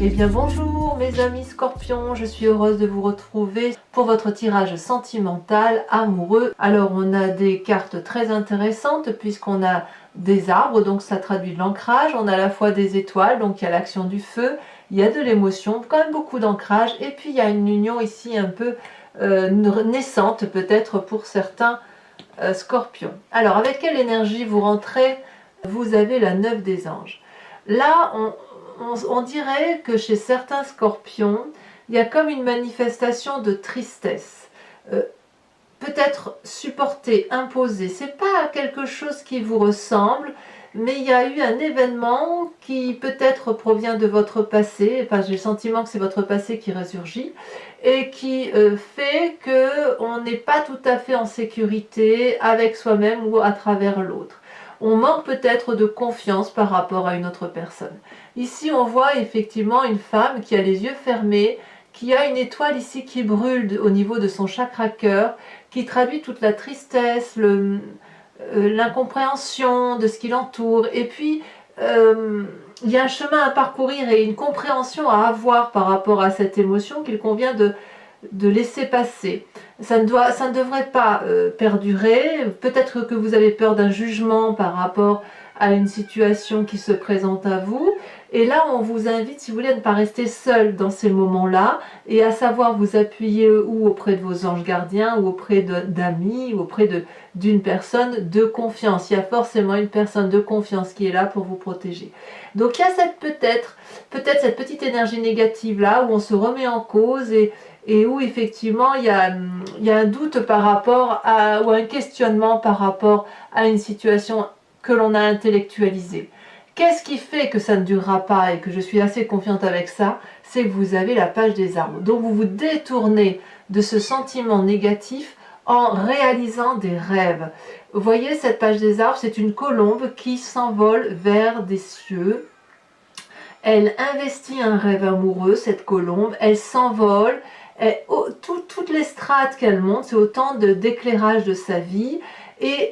Eh bien bonjour mes amis scorpions, je suis heureuse de vous retrouver pour votre tirage sentimental amoureux. Alors on a des cartes très intéressantes puisqu'on a des arbres, donc ça traduit de l'ancrage, on a à la fois des étoiles, donc il y a l'action du feu, il y a de l'émotion, quand même beaucoup d'ancrage, et puis il y a une union ici un peu naissante peut-être pour certains scorpions. Alors avec quelle énergie vous rentrez? Vous avez la 9 des anges. Là on dirait que chez certains scorpions, il y a comme une manifestation de tristesse. Peut-être supporté, imposé. C'est pas quelque chose qui vous ressemble, mais il y a eu un événement qui peut-être provient de votre passé. Enfin, j'ai le sentiment que c'est votre passé qui résurgit et qui fait que on n'est pas tout à fait en sécurité avec soi-même ou à travers l'autre. On manque peut-être de confiance par rapport à une autre personne. Ici, on voit effectivement une femme qui a les yeux fermés, qui a une étoile ici qui brûle au niveau de son chakra cœur, qui traduit toute la tristesse, l'incompréhension de ce qui l'entoure. Et puis, il y a un chemin à parcourir et une compréhension à avoir par rapport à cette émotion qu'il convient de laisser passer. Ça ne devrait pas perdurer. Peut-être que vous avez peur d'un jugement par rapport à une situation qui se présente à vous. Et là, on vous invite, si vous voulez, à ne pas rester seul dans ces moments-là et à savoir vous appuyer ou auprès de vos anges gardiens ou auprès d'amis ou auprès d'une personne de confiance. Il y a forcément une personne de confiance qui est là pour vous protéger. Donc il y a peut-être cette petite énergie négative-là où on se remet en cause et où effectivement il y a un doute par rapport ou un questionnement par rapport à une situation que l'on a intellectualisée. Qu'est-ce qui fait que ça ne durera pas et que je suis assez confiante avec ça? C'est que vous avez la page des arbres. Donc vous vous détournez de ce sentiment négatif en réalisant des rêves. Vous voyez cette page des arbres, c'est une colombe qui s'envole vers des cieux. Elle investit un rêve amoureux, cette colombe, elle s'envole. Toutes les strates qu'elle monte, c'est autant d'éclairage de sa vie. Et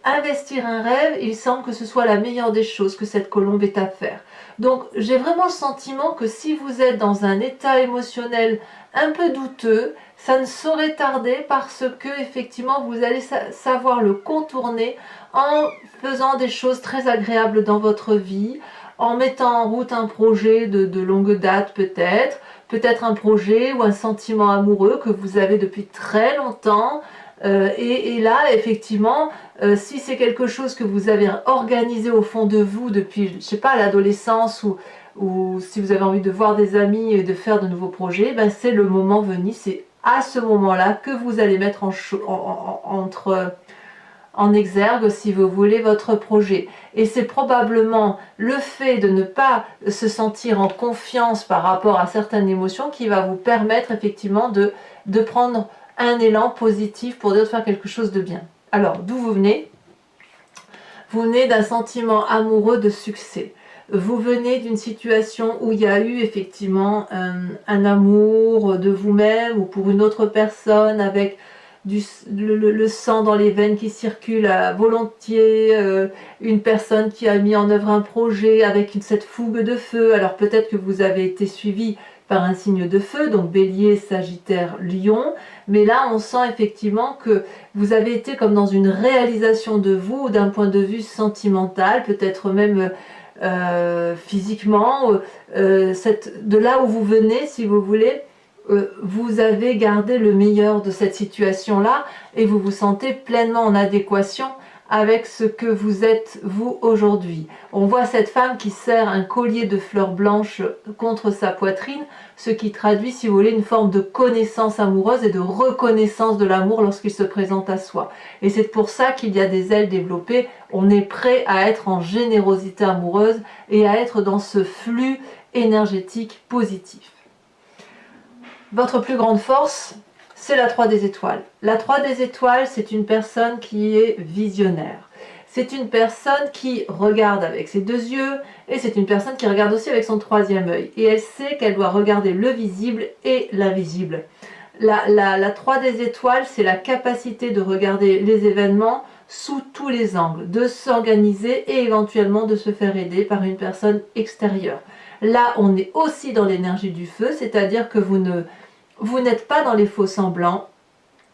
investir un rêve, il semble que ce soit la meilleure des choses que cette colombe ait à faire. Donc j'ai vraiment le sentiment que si vous êtes dans un état émotionnel un peu douteux, ça ne saurait tarder parce que effectivement vous allez savoir le contourner en faisant des choses très agréables dans votre vie, en mettant en route un projet de longue date peut-être un projet ou un sentiment amoureux que vous avez depuis très longtemps. Et là, effectivement, si c'est quelque chose que vous avez organisé au fond de vous depuis, je sais pas, l'adolescence ou si vous avez envie de voir des amis et de faire de nouveaux projets, ben c'est le moment venu, c'est à ce moment-là que vous allez mettre en exergue, si vous voulez, votre projet. Et c'est probablement le fait de ne pas se sentir en confiance par rapport à certaines émotions qui va vous permettre effectivement de prendre un élan positif pour faire quelque chose de bien. Alors, d'où vous venez? Vous venez d'un sentiment amoureux de succès. Vous venez d'une situation où il y a eu effectivement un amour de vous-même ou pour une autre personne avec le sang dans les veines qui circule à volontiers, une personne qui a mis en œuvre un projet avec cette fougue de feu. Alors peut-être que vous avez été suivi par un signe de feu, donc Bélier, Sagittaire, Lion, mais là on sent effectivement que vous avez été comme dans une réalisation de vous d'un point de vue sentimental, peut-être même physiquement, de là où vous venez, si vous voulez, vous avez gardé le meilleur de cette situation-là et vous vous sentez pleinement en adéquation avec ce que vous êtes vous aujourd'hui. On voit cette femme qui serre un collier de fleurs blanches contre sa poitrine, ce qui traduit, si vous voulez, une forme de connaissance amoureuse et de reconnaissance de l'amour lorsqu'il se présente à soi. Et c'est pour ça qu'il y a des ailes développées, on est prêt à être en générosité amoureuse et à être dans ce flux énergétique positif. Votre plus grande force, c'est la 3 des étoiles. La 3 des étoiles, c'est une personne qui est visionnaire. C'est une personne qui regarde avec ses deux yeux et c'est une personne qui regarde aussi avec son troisième œil. Et elle sait qu'elle doit regarder le visible et l'invisible. La 3 des étoiles, c'est la capacité de regarder les événements sous tous les angles, de s'organiser et éventuellement de se faire aider par une personne extérieure. Là, on est aussi dans l'énergie du feu, c'est-à-dire que vous n'êtes pas dans les faux semblants.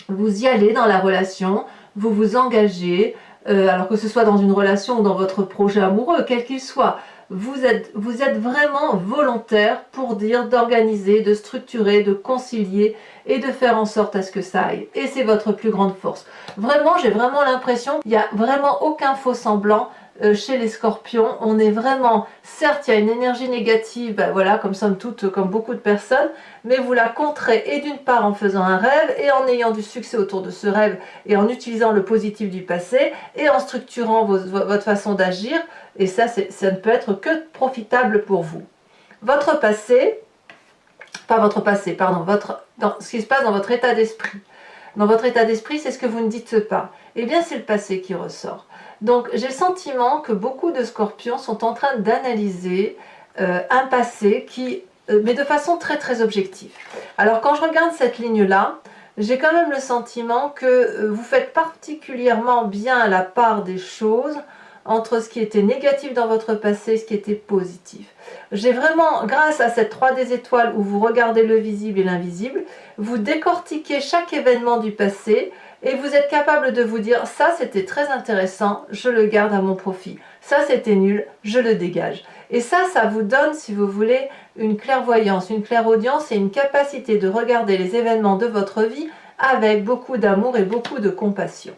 Vous y allez dans la relation, vous vous engagez, alors que ce soit dans une relation ou dans votre projet amoureux, quel qu'il soit. Vous êtes vraiment volontaire pour dire d'organiser, de structurer, de concilier et de faire en sorte à ce que ça aille. Et c'est votre plus grande force. Vraiment, j'ai vraiment l'impression qu'il n'y a vraiment aucun faux semblant chez les scorpions. On est vraiment, certes, il y a une énergie négative, ben voilà, comme somme toute, comme beaucoup de personnes, mais vous la contrez et d'une part en faisant un rêve et en ayant du succès autour de ce rêve et en utilisant le positif du passé et en structurant votre façon d'agir. Et ça ne peut être que profitable pour vous. Votre passé, pas votre passé, pardon, ce qui se passe dans votre état d'esprit. Dans votre état d'esprit, c'est ce que vous ne dites pas. Eh bien, c'est le passé qui ressort. Donc, j'ai le sentiment que beaucoup de scorpions sont en train d'analyser un passé mais de façon très très objective. Alors, quand je regarde cette ligne-là, j'ai quand même le sentiment que vous faites particulièrement bien la part des choses entre ce qui était négatif dans votre passé et ce qui était positif. J'ai vraiment, grâce à cette 3D étoiles où vous regardez le visible et l'invisible, vous décortiquez chaque événement du passé et vous êtes capable de vous dire ça c'était très intéressant, je le garde à mon profit. Ça c'était nul, je le dégage. Et ça vous donne, si vous voulez, une clairvoyance, une clairaudience et une capacité de regarder les événements de votre vie avec beaucoup d'amour et beaucoup de compassion.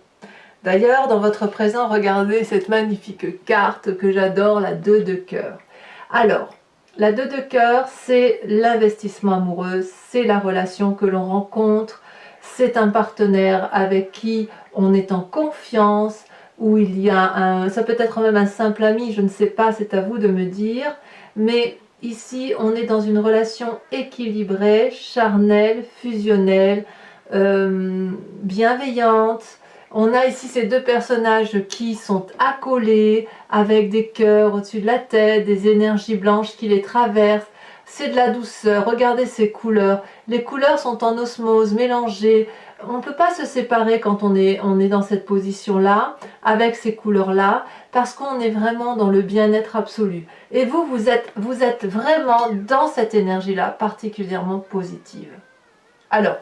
D'ailleurs, dans votre présent, regardez cette magnifique carte que j'adore, la 2 de cœur. Alors, la 2 de cœur, c'est l'investissement amoureux, c'est la relation que l'on rencontre, c'est un partenaire avec qui on est en confiance, où il y a ça peut être même un simple ami, je ne sais pas, c'est à vous de me dire, mais ici, on est dans une relation équilibrée, charnelle, fusionnelle, bienveillante. On a ici ces deux personnages qui sont accolés avec des cœurs au-dessus de la tête, des énergies blanches qui les traversent. C'est de la douceur. Regardez ces couleurs. Les couleurs sont en osmose, mélangées. On ne peut pas se séparer quand on est dans cette position-là, avec ces couleurs-là, parce qu'on est vraiment dans le bien-être absolu. Et vous êtes vraiment dans cette énergie-là, particulièrement positive. Alors,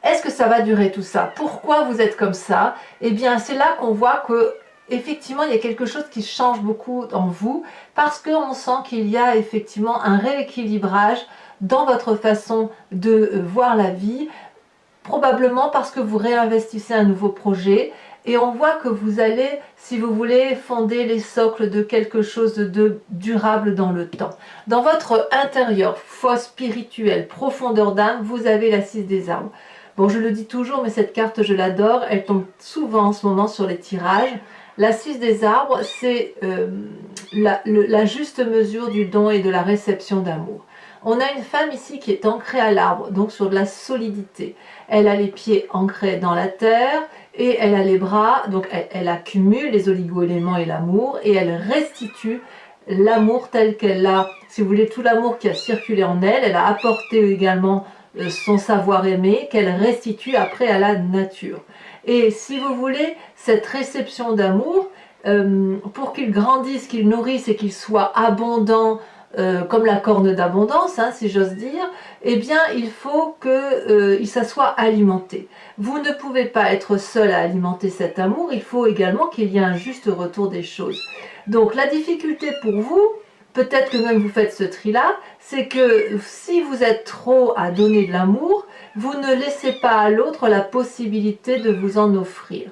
est-ce que ça va durer tout ça? Pourquoi vous êtes comme ça? Eh bien, c'est là qu'on voit que effectivement, il y a quelque chose qui change beaucoup en vous, parce qu'on sent qu'il y a effectivement un rééquilibrage dans votre façon de voir la vie, probablement parce que vous réinvestissez un nouveau projet, et on voit que vous allez, si vous voulez, fonder les socles de quelque chose de durable dans le temps. Dans votre intérieur, foi spirituelle, profondeur d'âme, vous avez la 6 des arbres. Bon, je le dis toujours, mais cette carte, je l'adore. Elle tombe souvent en ce moment sur les tirages. La 6 des arbres, c'est la juste mesure du don et de la réception d'amour. On a une femme ici qui est ancrée à l'arbre, donc sur de la solidité. Elle a les pieds ancrés dans la terre et elle a les bras, donc elle accumule les oligo-éléments et l'amour et elle restitue l'amour tel qu'elle l'a, si vous voulez, tout l'amour qui a circulé en elle. Elle a apporté également son savoir-aimer qu'elle restitue après à la nature. Et si vous voulez, cette réception d'amour, pour qu'il grandisse, qu'il nourrisse et qu'il soit abondant, comme la corne d'abondance, hein, si j'ose dire, eh bien il faut que ça soit alimenté. Vous ne pouvez pas être seul à alimenter cet amour, il faut également qu'il y ait un juste retour des choses. Donc la difficulté pour vous, peut-être que même vous faites ce tri-là, c'est que si vous êtes trop à donner de l'amour, vous ne laissez pas à l'autre la possibilité de vous en offrir.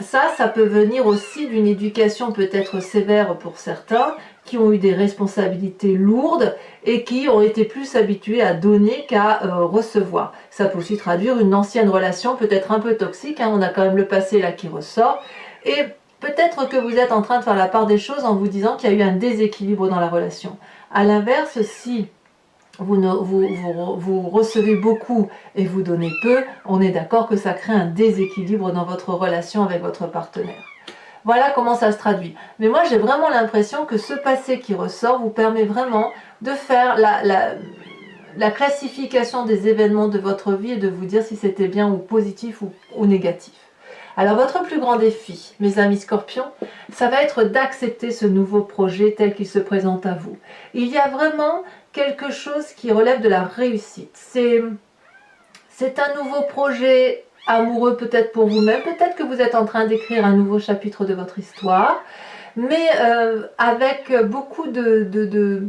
Ça peut venir aussi d'une éducation peut-être sévère pour certains, qui ont eu des responsabilités lourdes et qui ont été plus habitués à donner qu'à recevoir. Ça peut aussi traduire une ancienne relation peut-être un peu toxique, hein, on a quand même le passé là qui ressort, et peut-être que vous êtes en train de faire la part des choses en vous disant qu'il y a eu un déséquilibre dans la relation. A l'inverse, si vous recevez beaucoup et vous donnez peu, on est d'accord que ça crée un déséquilibre dans votre relation avec votre partenaire. Voilà comment ça se traduit. Mais moi, j'ai vraiment l'impression que ce passé qui ressort vous permet vraiment de faire la classification des événements de votre vie et de vous dire si c'était bien ou positif ou négatif. Alors votre plus grand défi, mes amis scorpions, ça va être d'accepter ce nouveau projet tel qu'il se présente à vous. Il y a vraiment quelque chose qui relève de la réussite. C'est un nouveau projet amoureux peut-être pour vous-même, peut-être que vous êtes en train d'écrire un nouveau chapitre de votre histoire, mais avec beaucoup de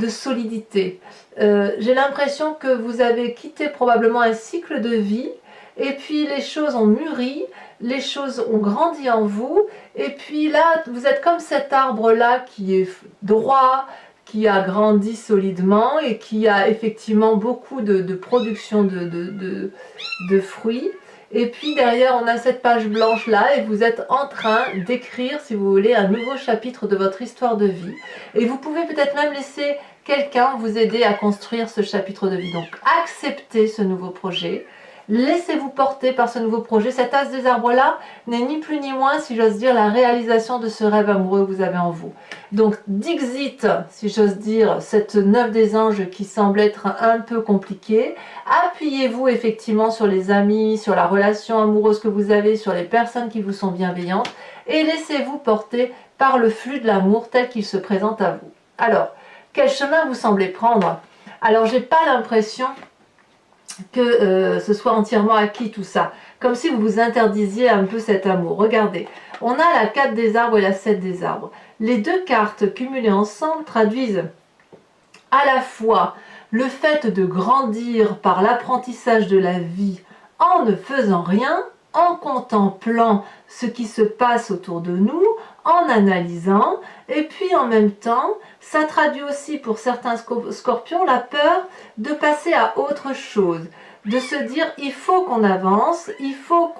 solidité. J'ai l'impression que vous avez quitté probablement un cycle de vie, et puis les choses ont mûri, les choses ont grandi en vous, et puis là, vous êtes comme cet arbre-là qui est droit, qui a grandi solidement et qui a effectivement beaucoup de production de fruits. Et puis derrière, on a cette page blanche-là et vous êtes en train d'écrire, si vous voulez, un nouveau chapitre de votre histoire de vie. Et vous pouvez peut-être même laisser quelqu'un vous aider à construire ce chapitre de vie. Donc, acceptez ce nouveau projet. Laissez-vous porter par ce nouveau projet. Cet as des arbres-là n'est ni plus ni moins, si j'ose dire, la réalisation de ce rêve amoureux que vous avez en vous. Donc, dixit, si j'ose dire, cette 9 des anges qui semble être un peu compliquée. Appuyez-vous effectivement sur les amis, sur la relation amoureuse que vous avez, sur les personnes qui vous sont bienveillantes et laissez-vous porter par le flux de l'amour tel qu'il se présente à vous. Alors, quel chemin vous semblez prendre? Alors, j'ai pas l'impression que ce soit entièrement acquis tout ça, comme si vous vous interdisiez un peu cet amour. Regardez, on a la 4 des arbres et la 7 des arbres. Les deux cartes cumulées ensemble traduisent à la fois le fait de grandir par l'apprentissage de la vie en ne faisant rien, en contemplant ce qui se passe autour de nous, en analysant, et puis en même temps, ça traduit aussi pour certains scorpions la peur de passer à autre chose, de se dire il faut qu'on avance, il faut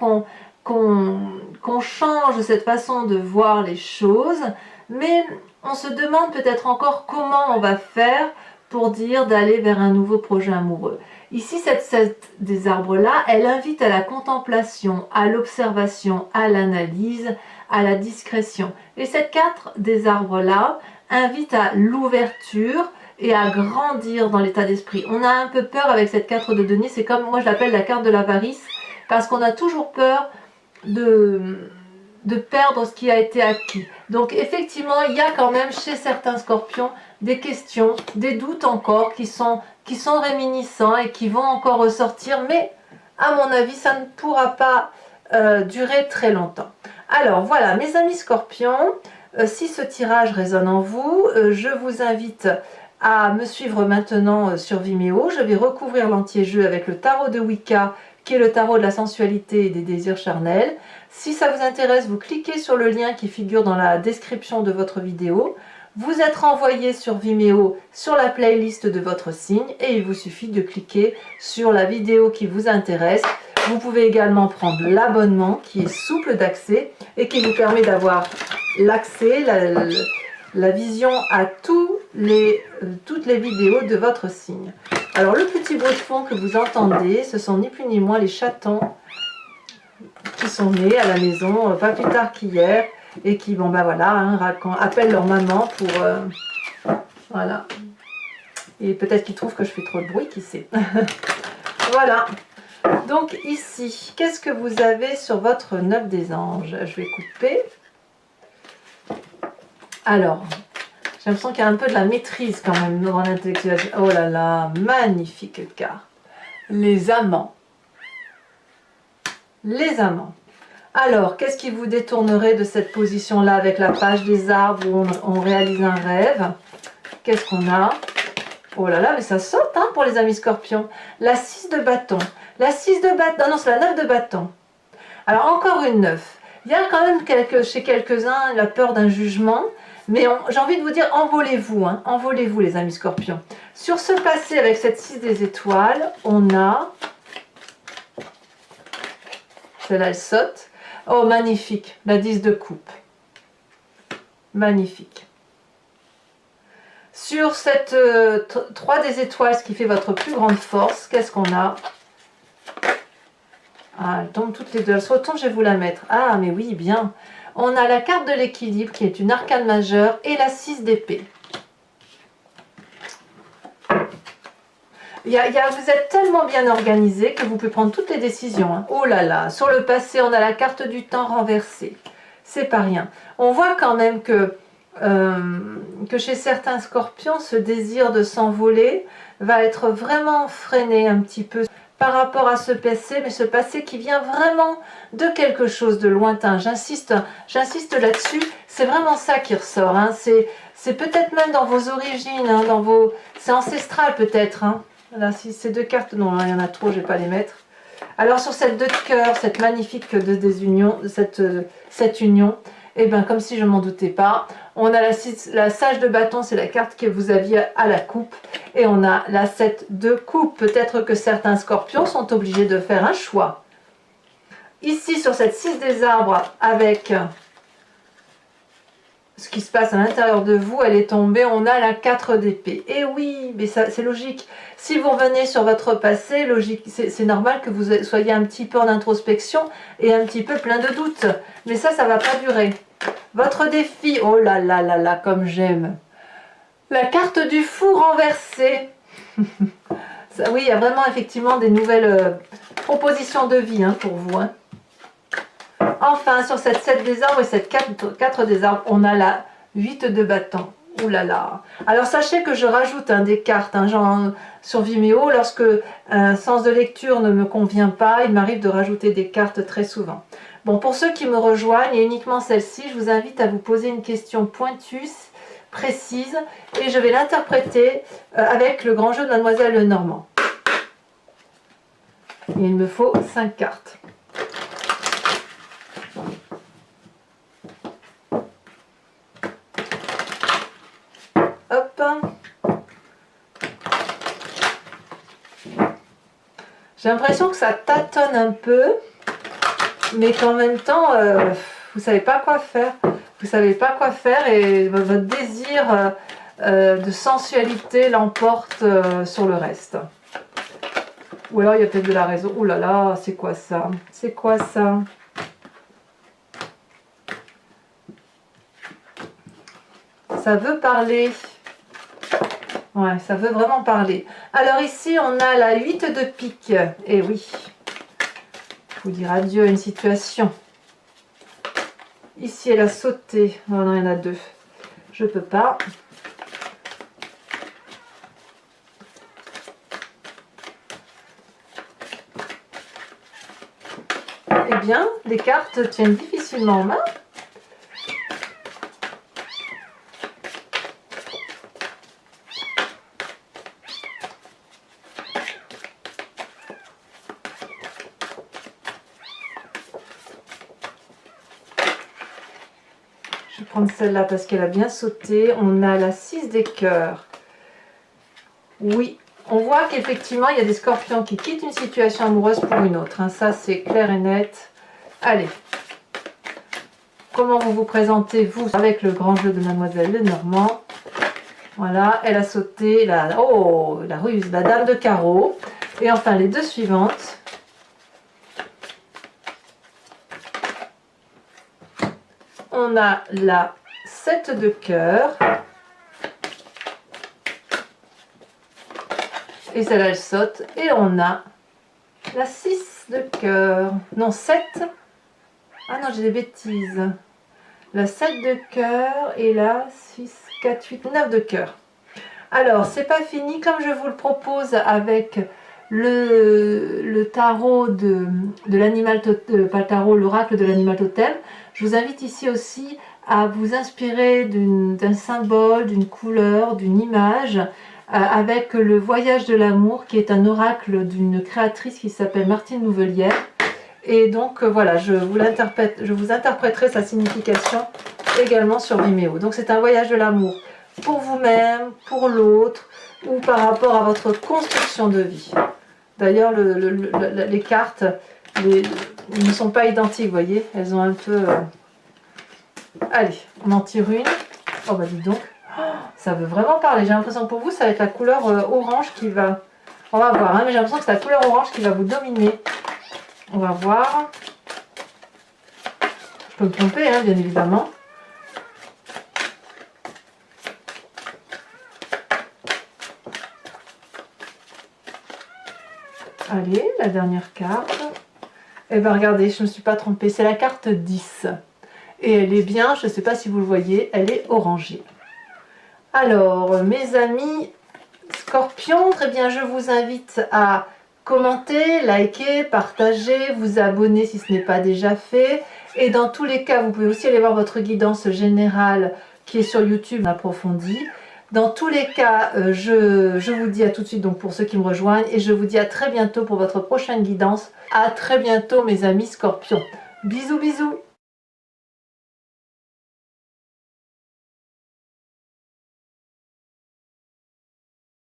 qu'on change cette façon de voir les choses, mais on se demande peut-être encore comment on va faire pour dire d'aller vers un nouveau projet amoureux. Ici, cette des arbres-là, elle invite à la contemplation, à l'observation, à l'analyse, à la discrétion. Et cette 4 des arbres-là invite à l'ouverture et à grandir dans l'état d'esprit. On a un peu peur avec cette 4 de denier, c'est comme, moi je l'appelle la carte de l'avarice, parce qu'on a toujours peur de perdre ce qui a été acquis. Donc effectivement, il y a quand même chez certains scorpions des questions, des doutes encore qui sont réminiscents et qui vont encore ressortir, mais à mon avis, ça ne pourra pas durer très longtemps. Alors voilà, mes amis scorpions, si ce tirage résonne en vous, je vous invite à me suivre maintenant sur Vimeo. Je vais recouvrir l'entier-jeu avec le tarot de Wicca, qui est le tarot de la sensualité et des désirs charnels. Si ça vous intéresse, vous cliquez sur le lien qui figure dans la description de votre vidéo. Vous êtes renvoyé sur Vimeo sur la playlist de votre signe et il vous suffit de cliquer sur la vidéo qui vous intéresse. Vous pouvez également prendre l'abonnement qui est souple d'accès et qui vous permet d'avoir l'accès, la vision à toutes les vidéos de votre signe. Alors le petit bruit de fond que vous entendez, ce sont ni plus ni moins les chatons qui sont nés à la maison pas plus tard qu'hier et qui, bon ben voilà, hein, appellent leur maman pour... voilà. Et peut-être qu'ils trouvent que je fais trop de bruit, qui sait. Voilà. Donc ici, qu'est-ce que vous avez sur votre 9 des anges? Je vais couper. Alors, j'ai l'impression qu'il y a un peu de la maîtrise quand même dans l'intellectuel. Oh là là, magnifique carte. Les amants. Les amants. Alors, qu'est-ce qui vous détournerait de cette position-là avec la page des arbres où on réalise un rêve? Qu'est-ce qu'on a? Oh là là, mais ça saute hein, pour les amis scorpions. La 6 de bâton. La 6 de bâton. Non, c'est la 9 de bâton. Alors, encore une 9. Il y a quand même chez quelques-uns la peur d'un jugement. Mais j'ai envie de vous dire, envolez-vous. Hein, envolez-vous, les amis scorpions. Sur ce passé, avec cette 6 des étoiles, on a... Celle-là, elle saute. Oh, magnifique. La 10 de coupe. Magnifique. Sur cette 3 des étoiles, ce qui fait votre plus grande force, qu'est-ce qu'on a? Ah, elles tombent toutes les deux. Elles se retournent, je vais vous la mettre. Ah, mais oui, bien. On a la carte de l'équilibre, qui est une arcane majeure, et la 6 d'épée. Vous êtes tellement bien organisé que vous pouvez prendre toutes les décisions. Hein. Oh là là, sur le passé, on a la carte du temps renversée. C'est pas rien. On voit quand même que chez certains scorpions, ce désir de s'envoler va être vraiment freiné un petit peu par rapport à ce passé, mais ce passé qui vient vraiment de quelque chose de lointain. J'insiste là-dessus, c'est vraiment ça qui ressort. Hein. C'est peut-être même dans vos origines, hein, c'est ancestral peut-être. Hein. Là, si ces deux cartes, non, il y en a trop, je ne vais pas les mettre. Alors sur cette 2 de cœur, cette magnifique désunion, cette union, et bien comme si je ne m'en doutais pas, on a la sage de bâton, c'est la carte que vous aviez à la coupe, et on a la 7 de coupe. Peut-être que certains scorpions sont obligés de faire un choix. Ici sur cette 6 des arbres, avec ce qui se passe à l'intérieur de vous, elle est tombée, on a la 4 d'épée. Et oui, mais ça c'est logique. Si vous revenez sur votre passé, c'est normal que vous soyez un petit peu en introspection et un petit peu plein de doutes. Mais ça ne va pas durer. Votre défi, oh là là là là, comme j'aime. La carte du fou renversé. Oui, il y a vraiment effectivement des nouvelles propositions de vie hein, pour vous. Hein. Enfin, sur cette 7 des arbres et cette 4 des arbres, on a la 8 de bâton. Ouh là là. Alors sachez que je rajoute des cartes, genre sur Vimeo, lorsque un sens de lecture ne me convient pas, il m'arrive de rajouter des cartes très souvent. Bon, pour ceux qui me rejoignent, et uniquement celle-ci, je vous invite à vous poser une question pointue, précise, et je vais l'interpréter avec le grand jeu de Mademoiselle Lenormand. Et il me faut 5 cartes. Hop. J'ai l'impression que ça tâtonne un peu, mais qu'en même temps, vous savez pas quoi faire. Vous savez pas quoi faire et votre désir de sensualité l'emporte sur le reste. Ou alors il y a peut-être de la raison. Oh là là, c'est quoi ça? C'est quoi ça? Ça veut parler. Ouais, ça veut vraiment parler. Alors ici, on a la 8 de pique. Et oui, il faut dire adieu à une situation. Ici, elle a sauté. Oh non, il y en a 2. Je peux pas. Eh bien, les cartes tiennent difficilement en main. Je vais prendre celle-là parce qu'elle a bien sauté. On a la 6 des cœurs. Oui, on voit qu'effectivement, il y a des scorpions qui quittent une situation amoureuse pour une autre. Hein. Ça, c'est clair et net. Allez. Comment vous vous présentez, vous, avec le grand jeu de Mademoiselle Lenormand? Voilà, elle a sauté. Oh, la ruse, la dame de carreau. Et enfin, les 2 suivantes. On a la 7 de cœur. Et celle-là, elle saute. Et on a la 6 de cœur. Non, 7. Ah non, j'ai des bêtises. La 7 de cœur et la 6, 4, 8, 9 de cœur. Alors, c'est pas fini. Comme je vous le propose avec le tarot de l'animal totem, pas le tarot, l'oracle de l'animal totem, je vous invite ici aussi à vous inspirer d'un symbole, d'une couleur, d'une image, avec le voyage de l'amour, qui est un oracle d'une créatrice qui s'appelle Martine Nouvelière. Et donc voilà, je vous interpréterai sa signification également sur Vimeo. Donc c'est un voyage de l'amour pour vous-même, pour l'autre, ou par rapport à votre construction de vie. D'ailleurs, les cartes ne sont pas identiques, vous voyez, elles ont un peu... Allez, on en tire une. Oh bah dis donc, ça veut vraiment parler. J'ai l'impression que pour vous, ça va être la couleur orange qui va... On va voir, hein, mais j'ai l'impression que c'est la couleur orange qui va vous dominer. On va voir. Je peux me tromper, hein, bien évidemment. Allez, la dernière carte. Eh bien, regardez, je ne me suis pas trompée, c'est la carte 10. Et elle est bien, je ne sais pas si vous le voyez, elle est orangée. Alors, mes amis Scorpions, très bien, je vous invite à commenter, liker, partager, vous abonner si ce n'est pas déjà fait. Et dans tous les cas, vous pouvez aussi aller voir votre guidance générale qui est sur YouTube approfondie. Dans tous les cas, je vous dis à tout de suite donc pour ceux qui me rejoignent et je vous dis à très bientôt pour votre prochaine guidance. À très bientôt mes amis Scorpions. Bisous bisous.